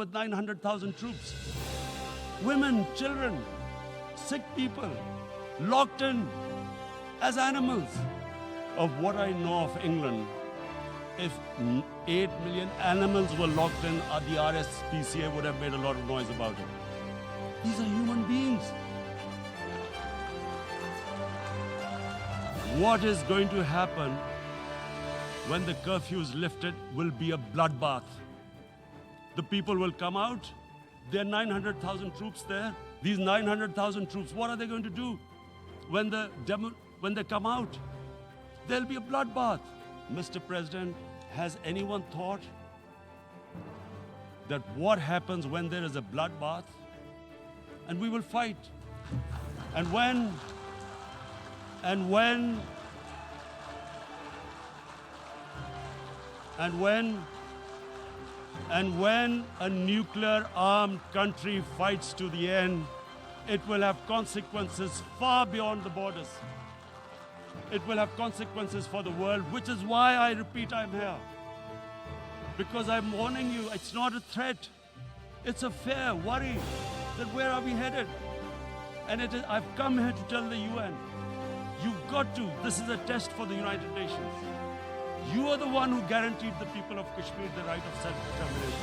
with 900,000 troops. Women, children, sick people, locked in as animals. Of what I know of England, if 8 million animals were locked in, the RSPCA would have made a lot of noise about it. These are human beings. What is going to happen when the curfew is lifted will be a bloodbath. The people will come out. There are 900,000 troops there. These 900,000 troops, what are they going to do when they come out? There'll be a bloodbath. Mr. President, has anyone thought that what happens when there is a bloodbath? And we will fight. And when a nuclear armed country fights to the end, it will have consequences far beyond the borders. It will have consequences for the world, which is why I repeat I'm here. Because I'm warning you, it's not a threat. It's a fair worry that where are we headed? And I've come here to tell the UN, you've got to, this is a test for the United Nations. You are the one who guaranteed the people of Kashmir the right of self-determination.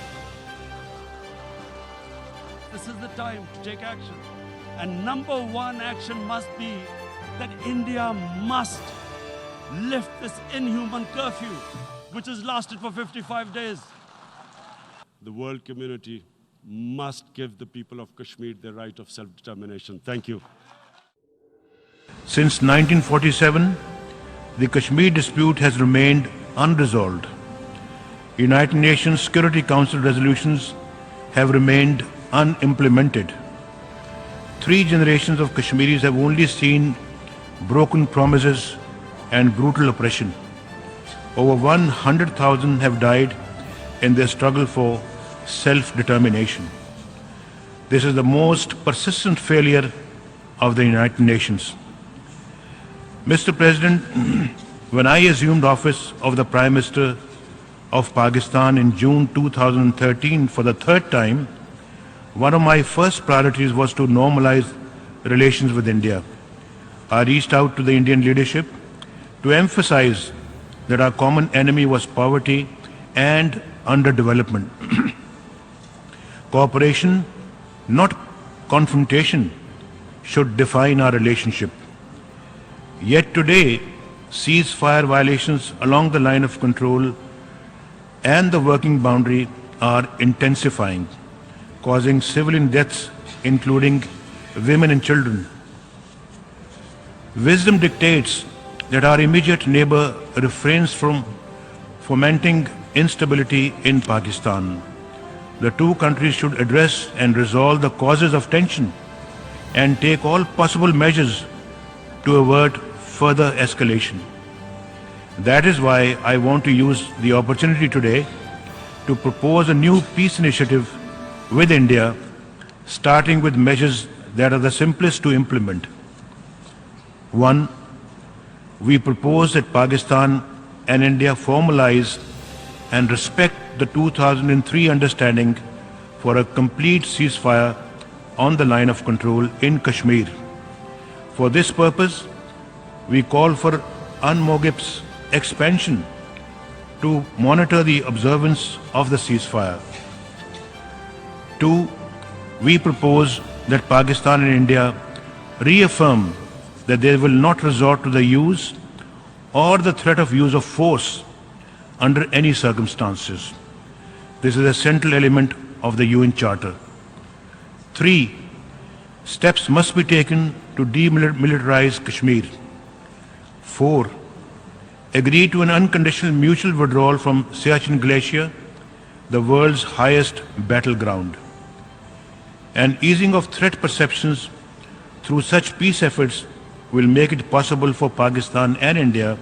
This is the time to take action. And number one action must be that India must lift this inhuman curfew, which has lasted for 55 days. The world community must give the people of Kashmir the right of self-determination. Thank you. Since 1947, the Kashmir dispute has remained unresolved. United Nations Security Council resolutions have remained unimplemented. 3 generations of Kashmiris have only seen broken promises and brutal oppression. Over 100,000 have died in their struggle for self-determination. This is the most persistent failure of the United Nations. Mr. President, when I assumed office of the Prime Minister of Pakistan in June 2013 for the 3rd time, one of my first priorities was to normalize relations with India. I reached out to the Indian leadership to emphasize that our common enemy was poverty and underdevelopment. Cooperation, not confrontation, should define our relationship. Yet today, ceasefire violations along the line of control and the working boundary are intensifying, causing civilian deaths, including women and children. Wisdom dictates that our immediate neighbor refrains from fomenting instability in Pakistan. The two countries should address and resolve the causes of tension and take all possible measures to avert further escalation. That is why I want to use the opportunity today to propose a new peace initiative with India, starting with measures that are the simplest to implement. 1. We propose that Pakistan and India formalize and respect the 2003 understanding for a complete ceasefire on the line of control in Kashmir. For this purpose, we call for UNMOGIP's expansion to monitor the observance of the ceasefire. 2. We propose that Pakistan and India reaffirm that they will not resort to the use or the threat of use of force under any circumstances. This is a central element of the UN Charter. 3. Steps must be taken to demilitarize Kashmir. 4. Agree to an unconditional mutual withdrawal from Siachen Glacier, the world's highest battleground. And easing of threat perceptions through such peace efforts will make it possible for Pakistan and India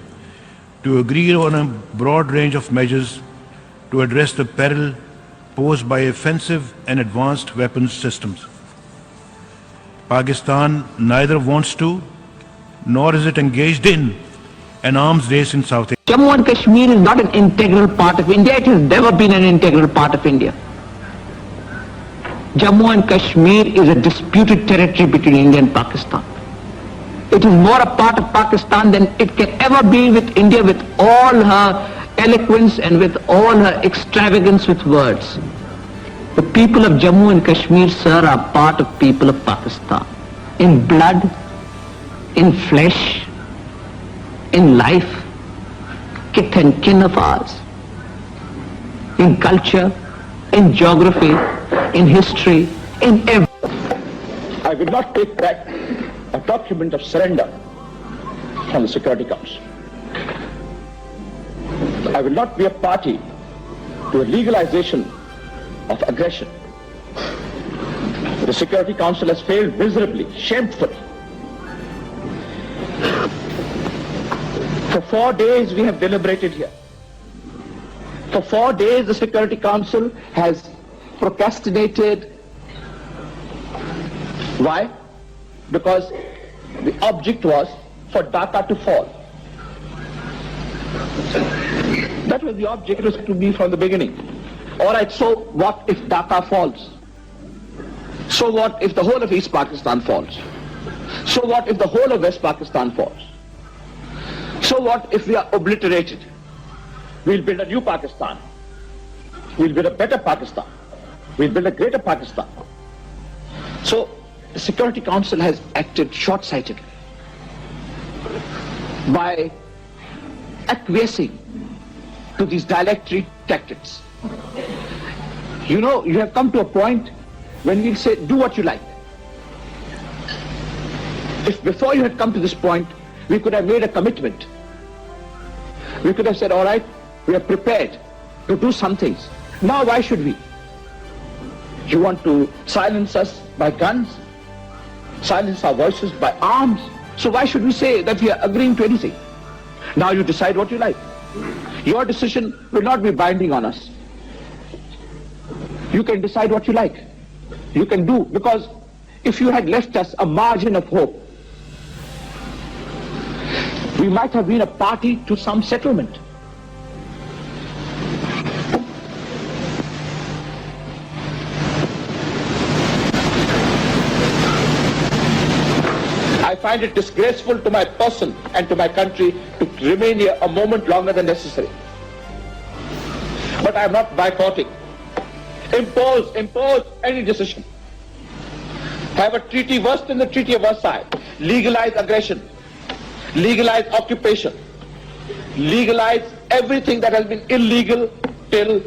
to agree on a broad range of measures to address the peril posed by offensive and advanced weapons systems. Pakistan neither wants to nor is it engaged in an arms race in South Asia. Jammu and Kashmir is not an integral part of India. It has never been an integral part of India. Jammu and Kashmir is a disputed territory between India and Pakistan. It is more a part of Pakistan than it can ever be with India, with all her eloquence and with all her extravagance with words. The people of Jammu and Kashmir, sir, are part of people of Pakistan. In blood, in flesh, in life, kith and kin of ours. In culture, in geography, in history, in everything. I will not take back a document of surrender from the Security Council. I will not be a party to a legalization of aggression. The Security Council has failed miserably, shamefully. For 4 days we have deliberated here. For 4 days the Security Council has procrastinated. Why? Because the object was for Dhaka to fall. That was the object. It was to be from the beginning. All right, so what if Dhaka falls? So what if the whole of East Pakistan falls? So what if the whole of West Pakistan falls? So what if we are obliterated? We'll build a new Pakistan. We'll build a better Pakistan. We'll build a greater Pakistan. So the Security Council has acted short-sightedly by acquiescing to these dilatory tactics. You know, you have come to a point when we'll say, do what you like. If before you had come to this point, we could have made a commitment. We could have said, all right, we are prepared to do some things. Now why should we? You want to silence us by guns? Silence our voices by arms? So why should we say that we are agreeing to anything? Now you decide what you like. Your decision will not be binding on us. You can decide what you like. You can do, because if you had left us a margin of hope, we might have been a party to some settlement. I find it disgraceful to my person and to my country to remain here a moment longer than necessary. But I am not boycotting. Impose any decision. Have a treaty worse than the Treaty of Versailles. Legalize aggression. Legalize occupation. Legalize everything that has been illegal till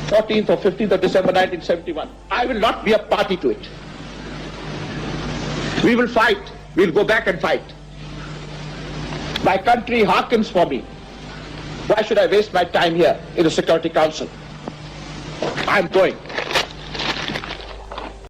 14th or 15th of December 1971. I will not be a party to it. We will fight. We'll go back and fight. My country hearkens for me. Why should I waste my time here in the Security Council? I'm going.